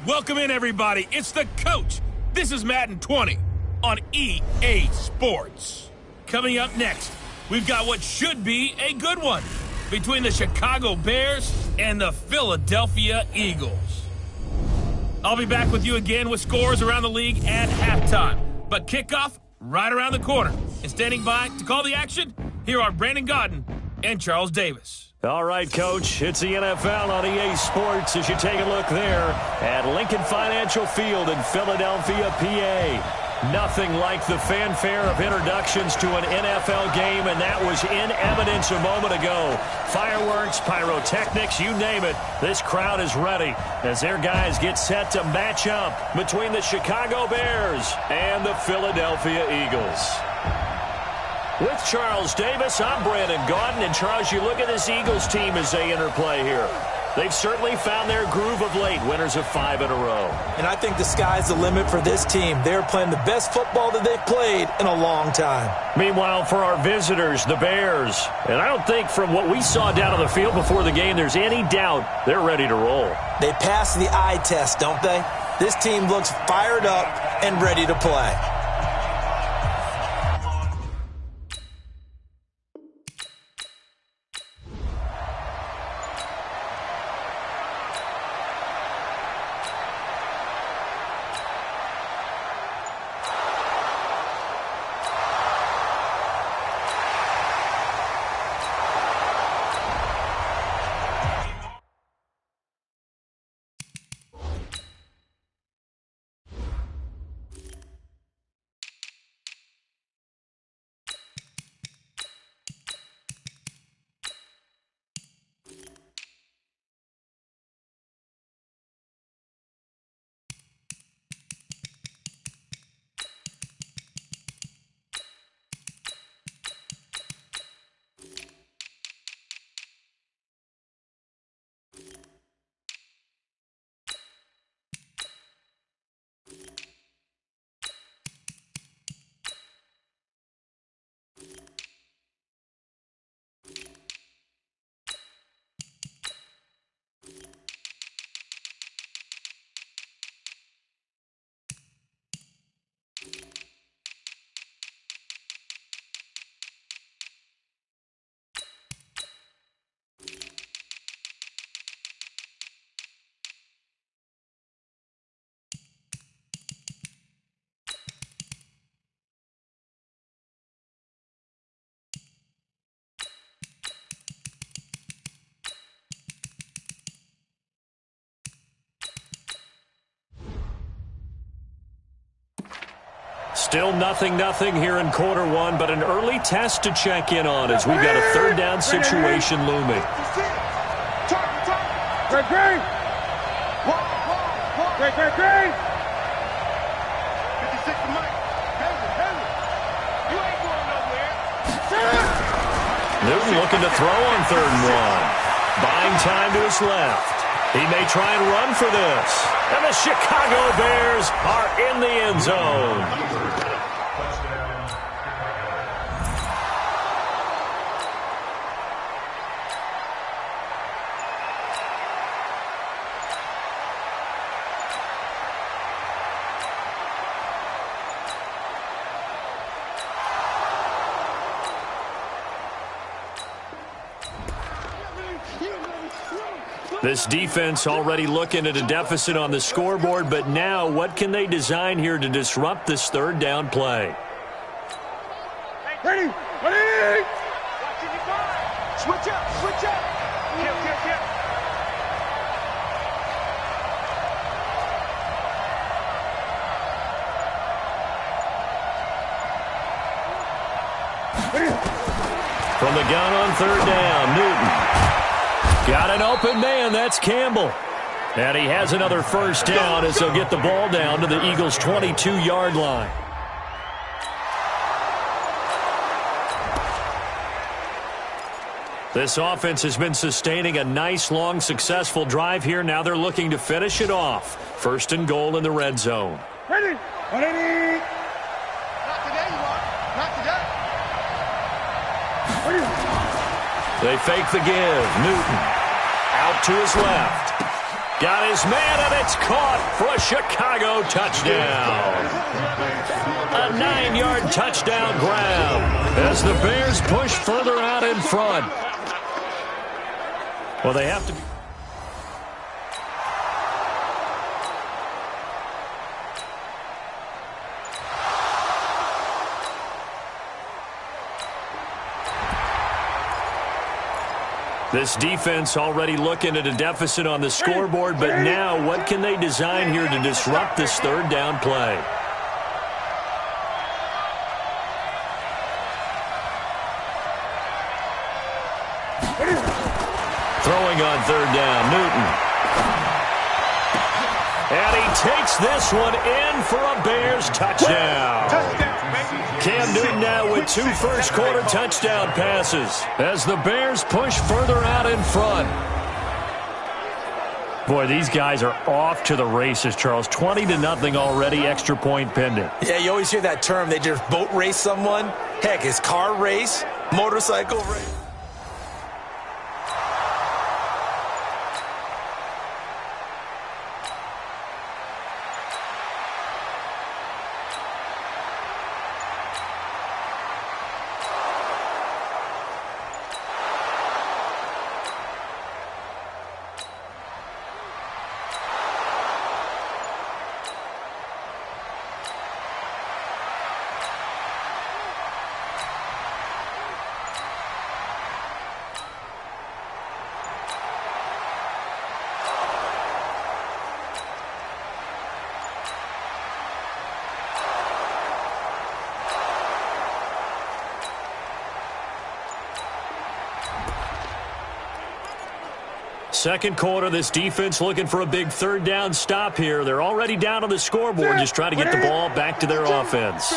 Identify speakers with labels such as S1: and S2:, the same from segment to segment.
S1: Welcome in, everybody. It's the coach. This is Madden 20 on EA Sports. Coming up next, we've got what should be a good one between the Chicago Bears and the Philadelphia Eagles. I'll be back with you again with scores around the league at halftime. But kickoff right around the corner. And standing by to call the action, here are Brandon Godden and Charles Davis.
S2: All right, Coach, it's the NFL on EA Sports as you take a look there at Lincoln Financial Field in Philadelphia, PA. Nothing like the fanfare of introductions to an NFL game, and that was in evidence a moment ago. Fireworks, pyrotechnics, you name it, this crowd is ready as their guys get set to match up between the Chicago Bears and the Philadelphia Eagles. With Charles Davis, I'm Brandon Godden. And, Charles, you look at this Eagles team as they interplay here. They've certainly found their groove of late, winners of 5 in a row.
S3: And I think the sky's the limit for this team. They're playing the best football that they've played in a long time.
S2: Meanwhile, for our visitors, the Bears. And I don't think from what we saw down on the field before the game, there's any doubt they're ready to roll.
S3: They passed the eye test, don't they? This team looks fired up and ready to play.
S2: Still nothing here in quarter one, but an early test to check in on as we've got a third down situation looming.
S4: Great. 56 to Mike. You ain't going nowhere.
S2: Newton looking to throw on 3rd and 1. Buying time to his left. He may try and run for this. And the Chicago Bears are in the end zone. This defense already looking at a deficit on the scoreboard, but now what can they design here to disrupt this 3rd down play?
S4: Ready. Switch up. Kill.
S2: From the gun on 3rd down, Newton. Got an open man, that's Campbell. And he has another first down as they'll get the ball down to the Eagles' 22-yard line. This offense has been sustaining a nice, long, successful drive here. Now they're looking to finish it off. 1st and goal in the red zone.
S4: Ready.
S5: Not today, you are. Not today.
S2: They fake the give. Newton out to his left. Got his man, and it's caught for a Chicago touchdown. A 9-yard touchdown grab as the Bears push further out in front. Well, they have to be. This defense already looking at a deficit on the scoreboard, but now what can they design here to disrupt this third down play? Throwing on third down, Newton. And he takes this one in for a Bears touchdown. Cam Newton now with 2 first-quarter touchdown passes as the Bears push further out in front. Boy, these guys are off to the races, Charles. 20-0 already, extra point pending.
S3: Yeah, you always hear that term. They just boat race someone. Heck, it's car race, motorcycle race.
S2: Second quarter, this defense looking for a big third down stop here. They're already down on the scoreboard, just trying to get the ball back to their offense.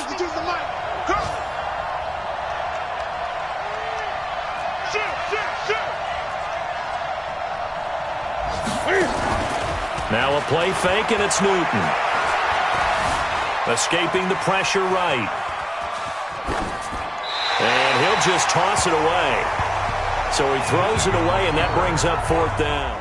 S2: Now a play fake, and it's Newton. Escaping the pressure right. And he'll just toss it away. So he throws it away, and that brings up fourth down.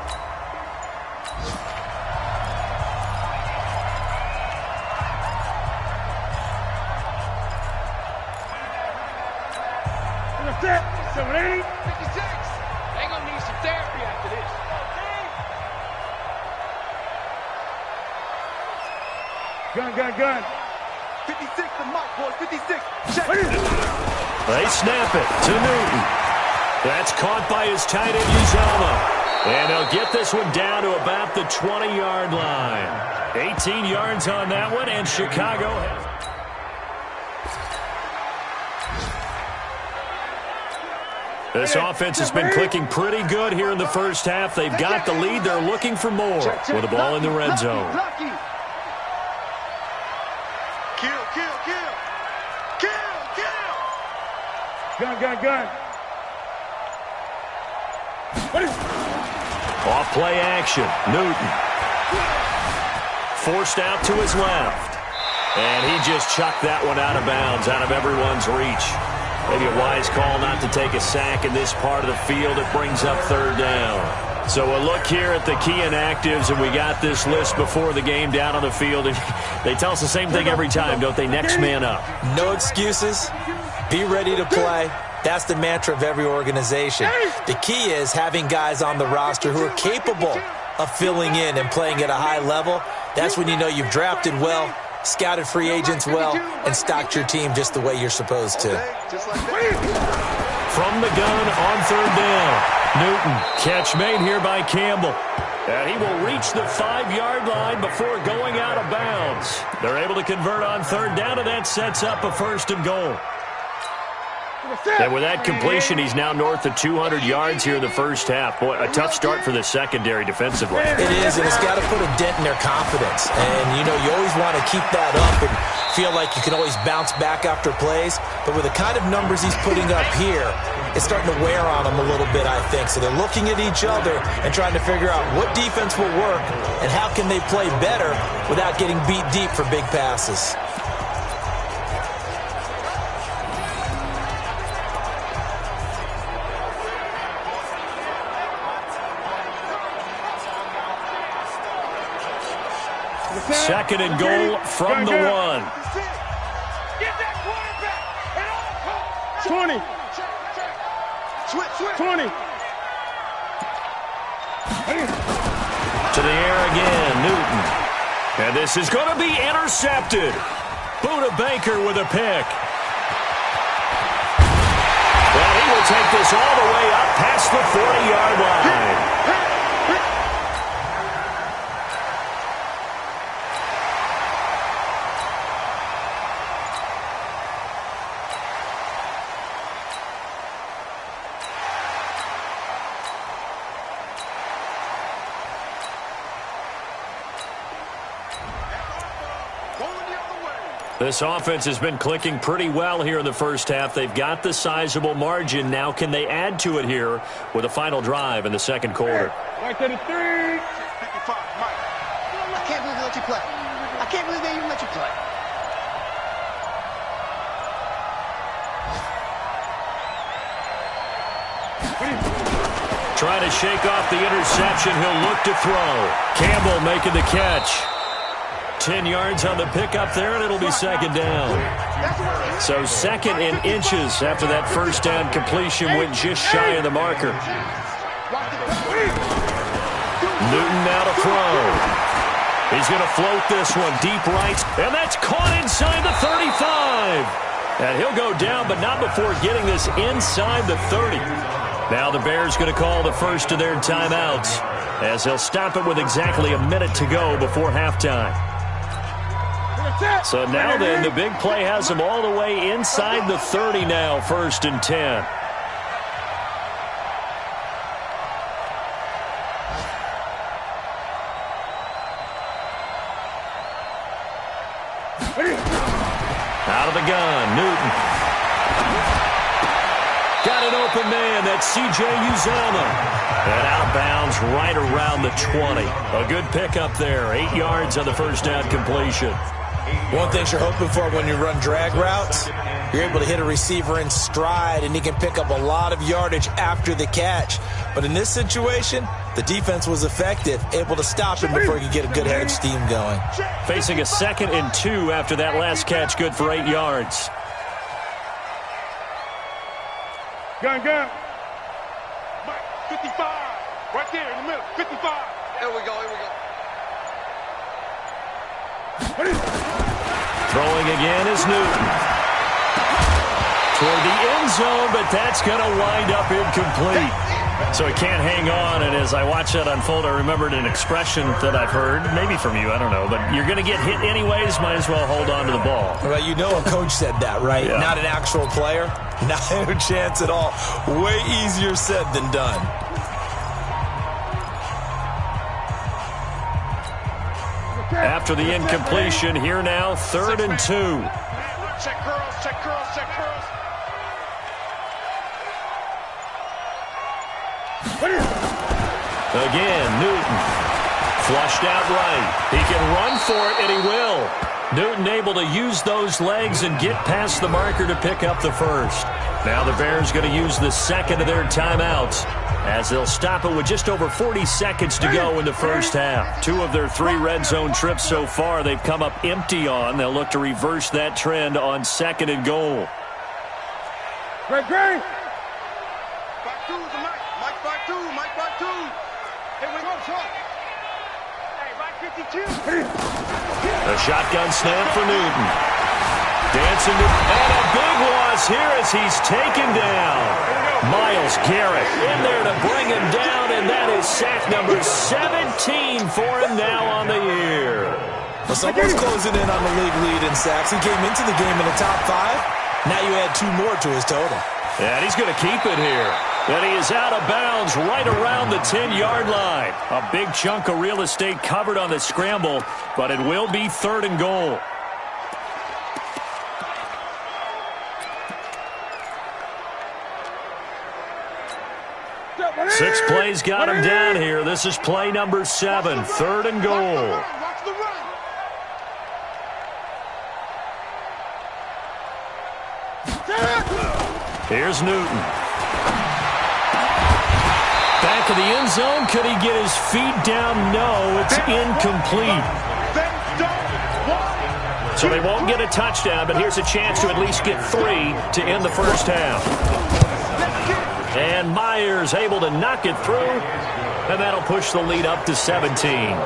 S4: Set. 780. 56. They gonna need some therapy after this. Gun. 56 to Mike, boys. 56. Check.
S2: They snap it to Newton. That's caught by his tight end, Uzama. And they'll get this one down to about the 20-yard line. 18 yards on that one, and Chicago has... This offense has been clicking pretty good here in the first half. They've got the lead. They're looking for more with the ball in the red zone.
S4: Gun.
S2: Off play action. Newton. Forced out to his left. And he just chucked that one out of bounds, out of everyone's reach. Maybe a wise call not to take a sack in this part of the field. It brings up third down. So a look here at the key inactives, and we got this list before the game down on the field. And they tell us the same thing every time, don't they? Next man up.
S3: No excuses. Be ready to play. That's the mantra of every organization. The key is having guys on the roster who are capable of filling in and playing at a high level. That's when you know you've drafted well, scouted free agents well, and stocked your team just the way you're supposed to.
S2: From the gun on third down. Newton, catch made here by Campbell. And he will reach the 5-yard line before going out of bounds. They're able to convert on third down, and that sets up a first and goal. And with that completion, he's now north of 200 yards here in the first half. Boy, a tough start for the secondary defensively.
S3: It is, and it's got to put a dent in their confidence. And, you know, you always want to keep that up and feel like you can always bounce back after plays. But with the kind of numbers he's putting up here, it's starting to wear on them a little bit, I think. So they're looking at each other and trying to figure out what defense will work and how can they play better without getting beat deep for big passes.
S2: Second and goal from the 1.
S4: Get that quarterback.
S5: 20. Switch. 20.
S2: To the air again, Newton. And this is going to be intercepted. Buda Baker with a pick. And he will take this all the way up past the 40-yard line. This offense has been clicking pretty well here in the first half. They've got the sizable margin. Now can they add to it here with a final drive in the second quarter?
S5: Right to the 3. 55,
S6: Mike. I can't believe they let you play. I can't believe they even let you play.
S2: Trying to shake off the interception. He'll look to throw. Campbell making the catch. 10 yards on the pickup there, and it'll be second down. So second in inches after that first down completion went just shy of the marker. Newton now to throw. He's going to float this one deep right, and that's caught inside the 35. And he'll go down, but not before getting this inside the 30. Now the Bears going to call the first of their timeouts as they'll stop it with exactly a minute to go before halftime. So now then, the big play has them all the way inside the 30 now, 1st and 10. Out of the gun, Newton. Got an open man, that's C.J. Uzomah. And out of bounds right around the 20. A good pickup there, 8 yards on the first down completion.
S3: One thing you're hoping for when you run drag routes, you're able to hit a receiver in stride, and he can pick up a lot of yardage after the catch. But in this situation, the defense was effective, able to stop him before he could get a good head of steam going.
S2: Facing a 2nd and 2 after that last catch, good for 8 yards.
S5: Gun.
S4: Mike, 55. Right there in the middle. 55.
S6: Here we go.
S2: Throwing again is Newton. Toward the end zone, but that's going to wind up incomplete. So he can't hang on, and as I watch that unfold, I remembered an expression that I've heard, maybe from you, I don't know, but you're going to get hit anyways, might as well hold on to the ball.
S3: Well, you know a coach said that, right?
S2: Yeah.
S3: Not an actual player. Not a chance at all. Way easier said than done.
S2: After the incompletion, here now, 3rd and 2.
S4: Check curls.
S2: Again, Newton. Flushed out right. He can run for it, and he will. Newton able to use those legs and get past the marker to pick up the first. Now the Bears going to use the second of their timeouts as they'll stop it with just over 40 seconds to go in the first half. 2 of their 3 red zone trips so far they've come up empty on. They'll look to reverse that trend on 2nd and goal.
S5: Great.
S4: Back two to Mike. Mike back two. Here we go, Chuck. Hey, Mike 52.
S2: A shotgun snap for Newton. Dancing to, and a big loss here as he's taken down. Myles Garrett in there to bring him down, and that is sack number 17 for him now on the year.
S3: Well, someone's closing in on the league lead in sacks. He came into the game in the top 5. Now you add 2 more to his total.
S2: And he's going to keep it here. And he is out of bounds right around the 10-yard line. A big chunk of real estate covered on the scramble, but it will be 3rd and goal. Six plays got him down here. This is play number 7, 3rd and goal.
S4: Watch the run.
S2: Here's Newton. Back of the end zone. Could he get his feet down? No, it's incomplete. So they won't get a touchdown, but here's a chance to at least get 3 to end the first half. And Myers able to knock it through, and that'll push the lead up to 17.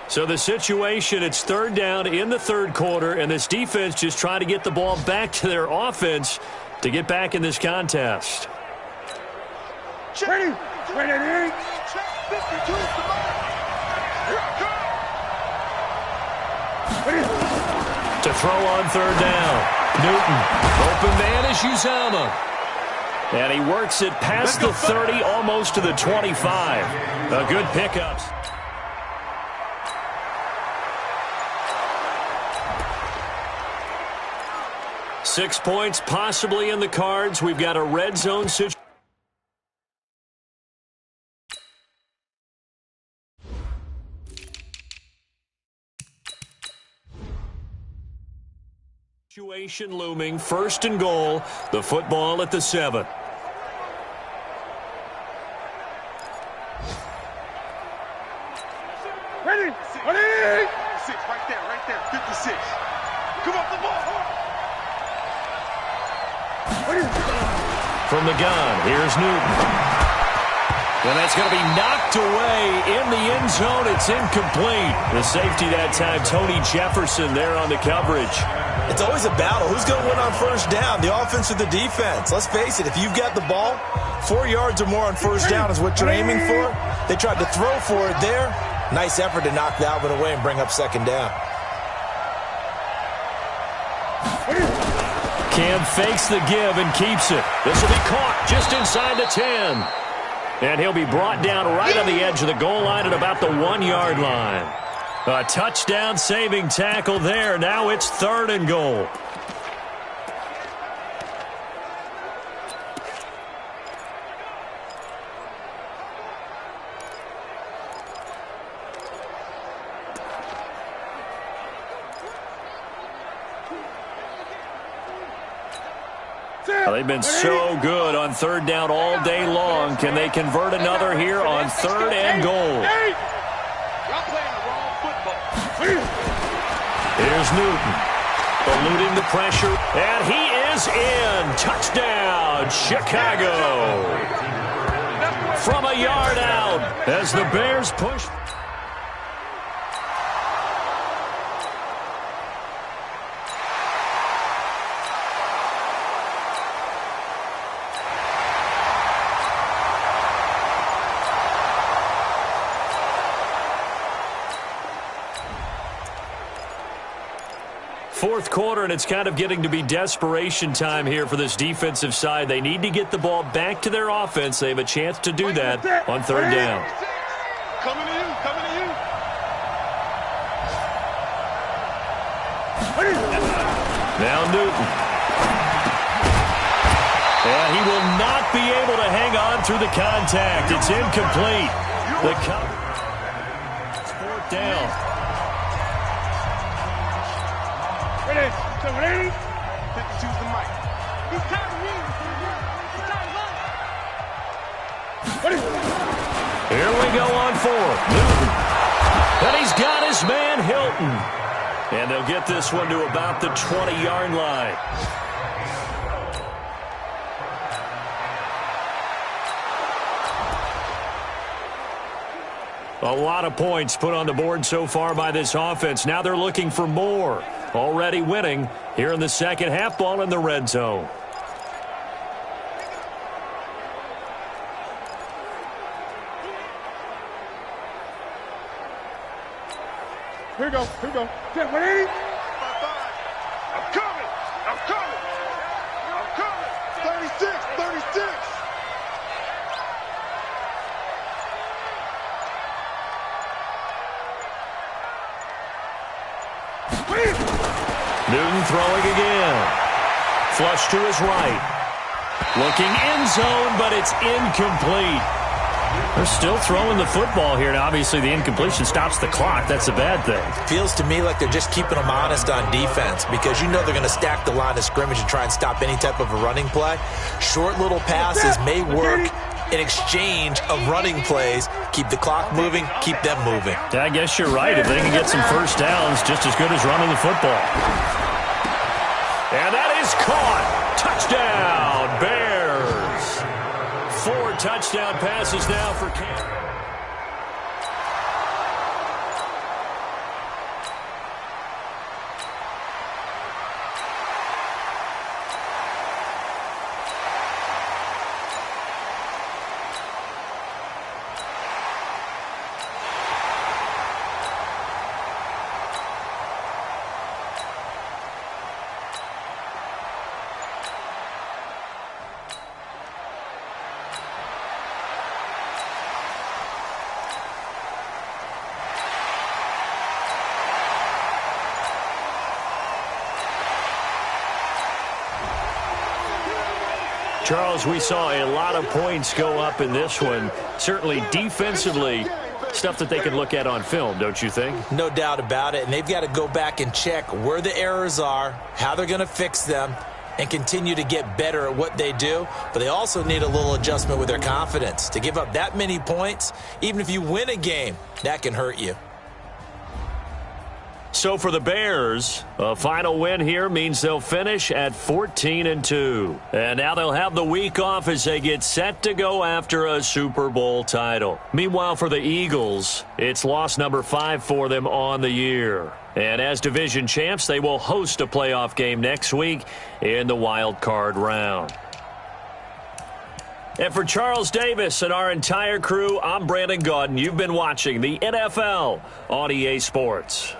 S2: So the situation, it's third down in the third quarter, and this defense just trying to get the ball back to their offense to get back in this contest.
S5: Ready.
S2: To throw on third down. Newton. Open man is Uzama. And he works it past the 30, almost to the 25. A good pickup. Six points possibly in the cards. We've got a red zone situation looming. First and goal. The football at the 7.
S5: Ready.
S4: 6 right there, 56. Come off the ball.
S2: From the gun, here's Newton. And that's going to be knocked away in the end zone. It's incomplete. The safety that time, Tony Jefferson there on the coverage.
S3: It's always a battle. Who's going to win on first down, the offense or the defense? Let's face it, if you've got the ball, 4 yards or more on first down is what you're aiming for. They tried to throw for it there. Nice effort to knock that one away and bring up second down.
S2: Cam fakes the give and keeps it. This will be caught just inside the 10. And he'll be brought down right on the edge of the goal line at about the 1 yard line. A touchdown saving tackle there. Now it's third and goal. They've been so good on third down all day long. Can they convert another here on third and goal?
S4: Y'all playing the wrong football.
S2: Here's Newton, eluding the pressure, and he is in. Touchdown, Chicago. From a yard out as the Bears push. Fourth quarter, and it's kind of getting to be desperation time here for this defensive side. They need to get the ball back to their offense. They have a chance to do that on third down.
S4: Coming to you.
S2: Now Newton. And he will not be able to hang on through the contact. It's incomplete. It's fourth down.
S5: Ready.
S4: 52's the mic.
S5: He's time to win. He's time to run.
S2: Here we go on fourth. Newton. And he's got his man Hilton. And they'll get this one to about the 20-yard line. A lot of points put on the board so far by this offense. Now they're looking for more. Already winning here in the second half, ball in the red zone.
S4: Here we go. Here we go. 180. 5-5. I'm coming. I'm coming. I'm coming. 36. 36.
S2: Newton throwing again. Flush to his right. Looking end zone, but it's incomplete. They're still throwing the football here, and obviously the incompletion stops the clock. That's a bad thing.
S3: Feels to me like they're just keeping them honest on defense because you know they're going to stack the line of scrimmage and try and stop any type of a running play. Short little passes may work in exchange of running plays. Keep the clock moving, keep them moving.
S2: Yeah, I guess you're right. If they can get some first downs, just as good as running the football. And that is caught. Touchdown, Bears. 4 touchdown passes now for Cam. Charles, we saw a lot of points go up in this one. Certainly defensively, stuff that they can look at on film, don't you think?
S3: No doubt about it, and they've got to go back and check where the errors are, how they're going to fix them, and continue to get better at what they do. But they also need a little adjustment with their confidence. To give up that many points, even if you win a game, that can hurt you.
S2: So for the Bears, a final win here means they'll finish at 14-2. And now they'll have the week off as they get set to go after a Super Bowl title. Meanwhile, for the Eagles, it's loss number 5 for them on the year. And as division champs, they will host a playoff game next week in the wild card round. And for Charles Davis and our entire crew, I'm Brandon Gaudin. You've been watching the NFL on EA Sports.